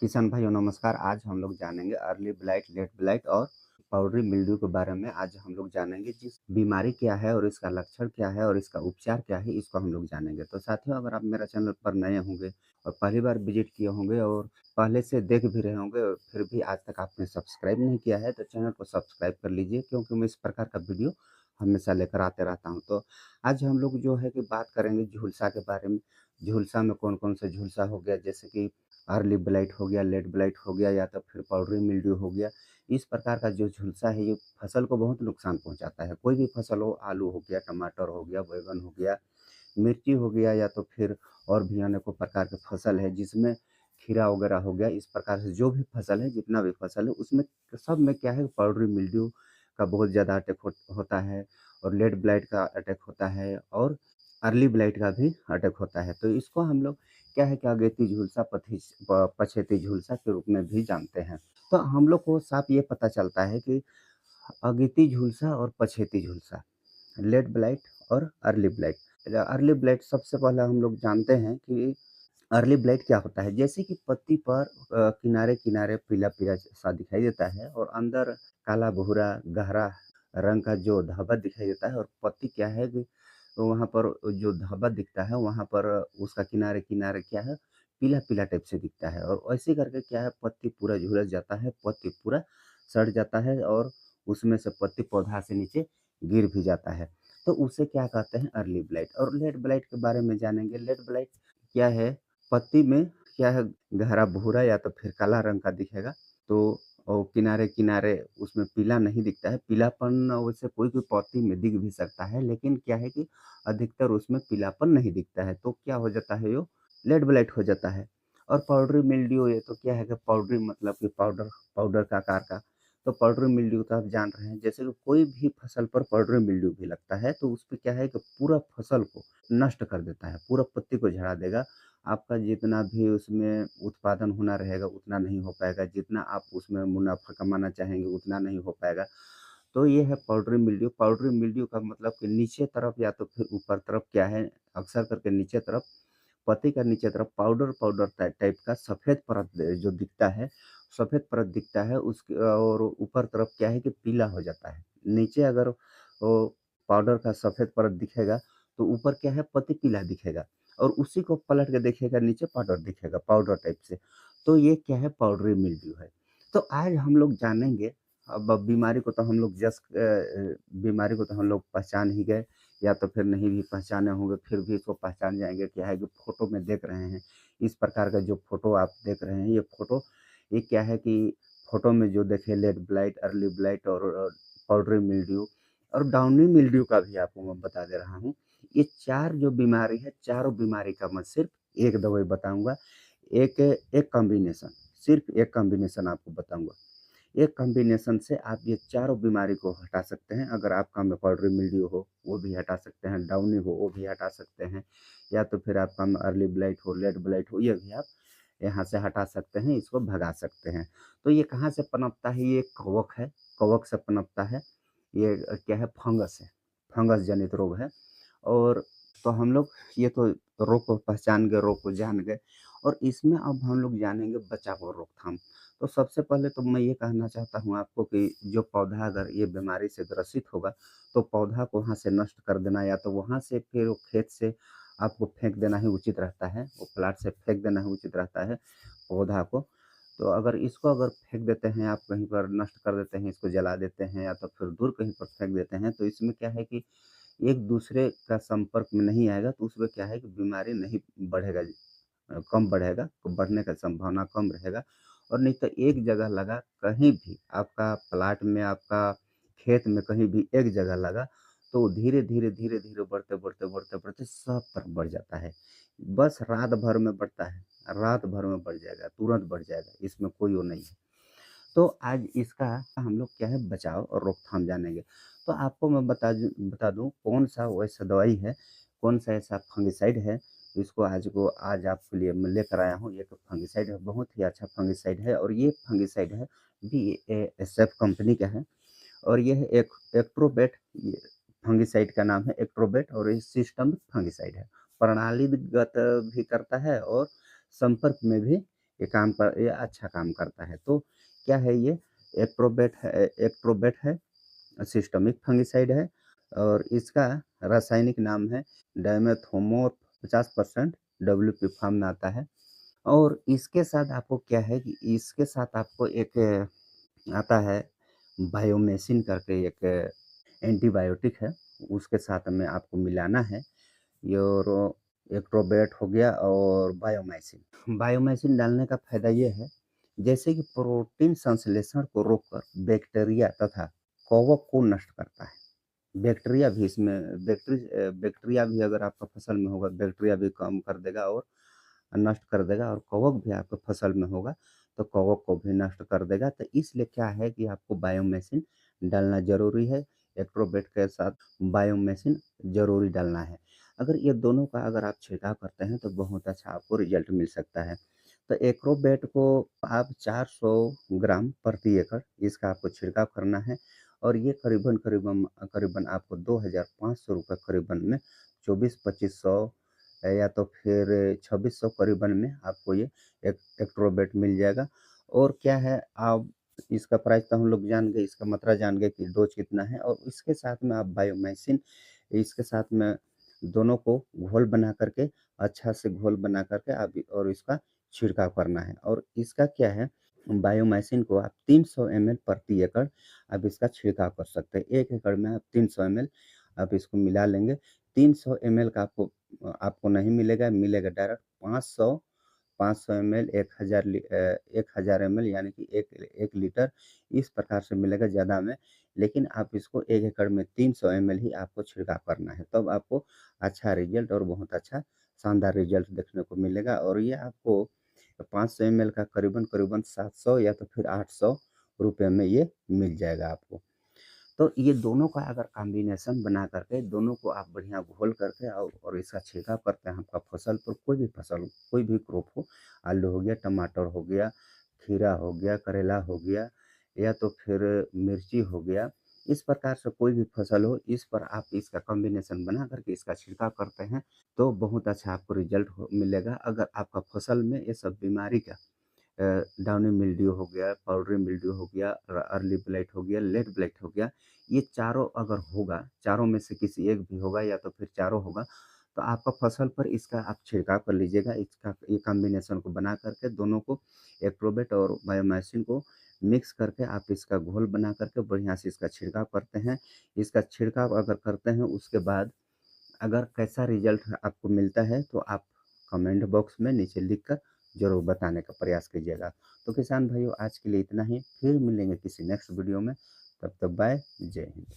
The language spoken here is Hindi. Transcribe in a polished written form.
किसान भाइयों नमस्कार। आज हम लोग जानेंगे अर्ली ब्लाइट, लेट ब्लाइट और पाउडरी मिल्ड्यू के बारे में। आज हम लोग जानेंगे जिस बीमारी क्या है और इसका लक्षण क्या है और इसका उपचार क्या है, इसको हम लोग जानेंगे। तो साथियों, अगर आप मेरा चैनल पर नए होंगे और पहली बार विजिट किए होंगे और पहले से देख भी रहे होंगे और फिर भी आज तक आपने सब्सक्राइब नहीं किया है, तो चैनल को सब्सक्राइब कर लीजिए, क्योंकि मैं इस प्रकार का वीडियो हमेशा लेकर आते रहता हूँ। तो आज हम लोग जो है कि बात करेंगे झुलसा के बारे में। झुलसा में कौन कौन सा झुलसा हो गया, जैसे कि अर्ली ब्लाइट हो गया, लेट ब्लाइट हो गया, या तो फिर पाउडरी मिल्ड्यू हो गया। इस प्रकार का जो झुलसा है, ये फसल को बहुत नुकसान पहुँचाता है। कोई भी फसल हो, आलू हो गया, टमाटर हो गया, बैंगन हो गया, मिर्ची हो गया, या तो फिर और भी अनेकों प्रकार के फसल है जिसमें खीरा वगैरह हो गया। इस प्रकार से जो भी फसल है, जितना भी फसल है, उसमें सब में क्या है, पाउडरी मिल्ड्यू का बहुत ज़्यादा अटैक होता है और लेट ब्लाइट का अटैक होता है और अर्ली ब्लाइट का भी अटैक होता है। तो इसको हम लोग क्या है कि अगेती झुलसा, पछेती झुलसा के रूप में भी जानते हैं। तो हम लोग को साफ ये पता चलता है कि अगेती झुलसा और पछेती झुलसा, लेट ब्लाइट और अर्ली ब्लाइट। अर्ली ब्लाइट सबसे पहले हम लोग जानते हैं कि अर्ली ब्लाइट क्या होता है। जैसे कि पत्ती पर किनारे-किनारे पीला-पीला सा दिखाई देता है और अंदर काला-भूरा गहरा रंग का जो धब्बा दिखाई देता है, और पत्ती क्या है कि वहाँ पर जो धब्बा दिखता है, वहाँ पर उसका किनारे-किनारे क्या है, पीला-पीला टाइप से दिखता है और ऐसे करके क्या है, पत्ती पूरा झुलस जाता है, पत्ती पूरा सड़ जाता है और उसमें से पत्ती पौधा से नीचे गिर भी जाता है। तो उसे क्या कहते हैं, अर्ली ब्लाइट। और लेट ब्लाइट के बारे में जानेंगे। लेट ब्लाइट क्या है, पत्ती में क्या है, गहरा भूरा या तो फिर काला रंग का दिखेगा। तो किनारे-किनारे उसमें पीला नहीं दिखता है। पीलापन वैसे कोई-कोई पत्ती में दिख भी सकता है, लेकिन क्या है कि अधिकतर उसमें पीलापन नहीं दिखता है। तो क्या हो जाता है, यो लेट ब्लाइट हो जाता है। और पाउडरी मिल्ड्यू, ये तो क्या है कि पाउडरी मतलब कि पाउडर, पाउडर का आकार का। तो पाउडरी मिल्ड्यू तो आप जान रहे हैं, जैसे कि कोई भी फसल पर पाउडरी मिल्ड्यू भी लगता है, तो उसपे क्या है कि पूरा फसल को नष्ट कर देता है, पूरा पत्ती को झड़ा देगा। आपका जितना भी उसमें उत्पादन होना रहेगा, उतना नहीं हो पाएगा, जितना आप उसमें मुनाफ़ा कमाना चाहेंगे, उतना नहीं हो पाएगा। तो ये है पाउडरी मिल्ड्यू। पाउडरी मिल्ड्यू का मतलब कि नीचे तरफ या तो फिर ऊपर तरफ क्या है, अक्सर करके नीचे तरफ, पत्ती का नीचे तरफ पाउडर पाउडर टाइप का सफ़ेद परत जो दिखता है, सफ़ेद परत दिखता है उसके, और ऊपर तरफ क्या है कि पीला हो जाता है। नीचे अगर वो पाउडर का सफ़ेद परत दिखेगा, तो ऊपर क्या है, पत्ती पीला दिखेगा और उसी को पलट के देखिएगा, नीचे पाउडर दिखेगा, पाउडर टाइप से। तो ये क्या है, पाउडरी मिल्ड्यू है। तो आज हम लोग जानेंगे। अब बीमारी को तो हम लोग बीमारी को तो हम लोग पहचान ही गए, या तो फिर नहीं भी पहचाने होंगे, फिर भी इसको पहचान जाएँगे। क्या है कि फ़ोटो में देख रहे हैं, इस प्रकार का जो फ़ोटो आप देख रहे हैं, ये फ़ोटो, ये क्या है कि फ़ोटो में जो देखे, लेट ब्लाइट, अर्ली ब्लाइट और पाउडरी मिल्ड्यू और डाउनी मिल्ड्यू का भी आपको मैं बता दे रहा हूँ। ये 4 जो बीमारी है, चारों बीमारी का मैं सिर्फ़ एक दवाई बताऊँगा। एक एक कॉम्बिनेशन, सिर्फ़ एक कॉम्बिनेशन आपको बताऊँगा। एक कॉम्बिनेशन से आप ये चारों बीमारी को हटा सकते हैं। अगर आपका में पाउडरी मिल्ड्यू हो, वो भी हटा सकते हैं, डाउनी हो, वो भी हटा सकते हैं, या तो फिर आपका में अर्ली ब्लाइट हो, लेट ब्लाइट हो, ये भी आप यहाँ से हटा सकते हैं, इसको भगा सकते हैं। तो ये कहाँ से पनपता है? ये कवक है, कवक से पनपता है। ये क्या है, फंगस है, फंगस जनित रोग है। और तो हम लोग ये तो रोग को पहचान गए, रोग को जान गए, और इसमें अब हम लोग जानेंगे बचाव और रोकथाम। तो सबसे पहले तो मैं ये कहना चाहता हूँ आपको कि जो पौधा अगर ये बीमारी से ग्रसित होगा, तो पौधा को वहाँ से नष्ट कर देना, या तो वहाँ से फिर वो खेत से आपको फेंक देना ही उचित रहता है, वो प्लाट से फेंक देना ही उचित रहता है पौधा को। तो अगर इसको अगर फेंक देते हैं आप, कहीं पर नष्ट कर देते हैं, इसको जला देते हैं या तो फिर दूर कहीं पर फेंक देते हैं, तो इसमें क्या है कि एक-दूसरे का संपर्क में नहीं आएगा, तो उसमें क्या है कि बीमारी नहीं बढ़ेगा, कम बढ़ेगा, तो बढ़ने का संभावना कम रहेगा। और नहीं तो एक जगह लगा, कहीं भी आपका प्लाट में, आपका खेत में कहीं भी एक जगह लगा, तो धीरे-धीरे, धीरे-धीरे बढ़ते, बढ़ते, बढ़ते, बढ़ते सब तरफ बढ़ जाता है। बस रात भर में बढ़ता है, रात भर में बढ़ जाएगा, तुरंत बढ़ जाएगा, इसमें कोई वो नहीं है। तो आज इसका हम लोग क्या है, बचाव और रोकथाम जानेंगे। तो आपको मैं बता दूँ कौन-सा वैसा दवाई है, कौन-सा ऐसा फंगिसाइड है, इसको आज आपके लिए मैं लेकर आया हूँ। एक फंगिसाइड है, बहुत ही अच्छा फंगिसाइड है, और ये फंगिसाइड है बीएएसएफ कंपनी का है, और ये है एक एक्ट्रोबेट, ये फंगिसाइड का नाम है एक्ट्रोबेट, और ये सिस्टमिक फंगिसाइड है। प्रणालीगत भी करता है और संपर्क में भी ये अच्छा काम करता है। तो क्या है ये एक्ट्रोबेट है, सिस्टमिक फंगिसाइड है और इसका रासायनिक नाम है डाइमेथोमोर 50% डब्ल्यूपी फॉर्म में आता है। और इसके साथ आपको क्या है कि इसके साथ आपको एक आता है बायोमेसिन करके एक एंटीबायोटिक है, उसके साथ में आपको मिलाना है। ये और एक्ट्रोबेट हो गया और बायोमाइसिन। बायोमाइसिन डालने का फ़ायदा ये है, जैसे कि प्रोटीन संश्लेषण को रोककर बैक्टीरिया तथा कवक को नष्ट करता है। बैक्टीरिया भी इसमें बैक्टीरिया भी अगर आपका फसल में होगा, बैक्टीरिया भी कम कर देगा और नष्ट कर देगा और कवक भी आपके फसल में होगा, तो कवक को भी नष्ट कर देगा। तो इसलिए क्या है कि आपको बायोमेसिन डालना ज़रूरी है। एट्रोबेट के साथ बायोमेसिन ज़रूरी डालना है। अगर ये दोनों का अगर आप छिड़काव करते हैं तो बहुत अच्छा आपको रिज़ल्ट मिल सकता है। तो एग्रोवेट को आप 400 ग्राम प्रति एकड़ इसका आपको छिड़काव करना है और ये करीबन आपको ₹2500 करीबन में 24-2500 या तो फिर 2600 करीबन में आपको ये एक एग्रोवेट मिल जाएगा। और क्या है, आप इसका प्राइस तो हम लोग जान गए, इसका मात्रा जान गए कि डोज़ कितना है और इसके साथ में आप बायोमाइसिन इसके साथ में दोनों को घोल बना करके अच्छा से घोल बना करके आप और इसका छिड़काव करना है। और इसका क्या है, बायोमाइसिन को आप 300 एमएल प्रति एकड़ आप इसका छिड़काव कर सकते हैं। 1 एकड़ में आप 300 एमएल आप इसको मिला लेंगे। 300 एमएल का आपको नहीं मिलेगा, मिलेगा डायरेक्ट 500 एमएल 1000 एमएल यानी कि 1 लीटर इस प्रकार से मिलेगा ज़्यादा में। लेकिन आप इसको 1 एकड़ में 300 एमएल ही आपको छिड़काव करना है, तब आपको अच्छा रिज़ल्ट और बहुत अच्छा शानदार रिज़ल्ट देखने को मिलेगा और ये आपको 500 एमएल का करीबन-करीबन 700 या तो फिर ₹800 में ये मिल जाएगा आपको। तो ये दोनों का अगर कॉम्बिनेशन बना करके दोनों को आप बढ़िया घोल करके और इसका छिड़काव करते हैं आपका फसल पर, कोई भी क्रॉप हो, आलू हो गया, टमाटर हो गया, खीरा हो गया, करेला हो गया या तो फिर मिर्ची हो गया, इस प्रकार से कोई भी फसल हो, इस पर आप इसका कॉम्बिनेशन बना करके इसका छिड़काव करते हैं, तो बहुत अच्छा आपको रिज़ल्ट मिलेगा। अगर आपका फसल में ये सब बीमारी का डाउनी मिल्ड्यू हो गया, पाउडरी मिल्ड्यू हो गया, अर्ली ब्लाइट हो गया, लेट ब्लाइट हो गया, ये चारों अगर होगा, चारों में से किसी एक भी होगा या तो फिर चारों होगा, तो आपका फसल पर इसका आप छिड़काव कर लीजिएगा। इसका ये कॉम्बिनेशन को बना करके दोनों को एप्रोबेट और बायोमाइसिन को मिक्स करके आप इसका घोल बना करके बढ़िया से इसका छिड़काव करते हैं। इसका छिड़काव अगर करते हैं उसके बाद अगर कैसा रिज़ल्ट आपको मिलता है तो आप कमेंट बॉक्स में नीचे लिखकर ज़रूर बताने का प्रयास कीजिएगा। तो किसान भाइयों आज के लिए इतना ही, फिर मिलेंगे किसी नेक्स्ट वीडियो में, तब तक बाय, जय हिंद।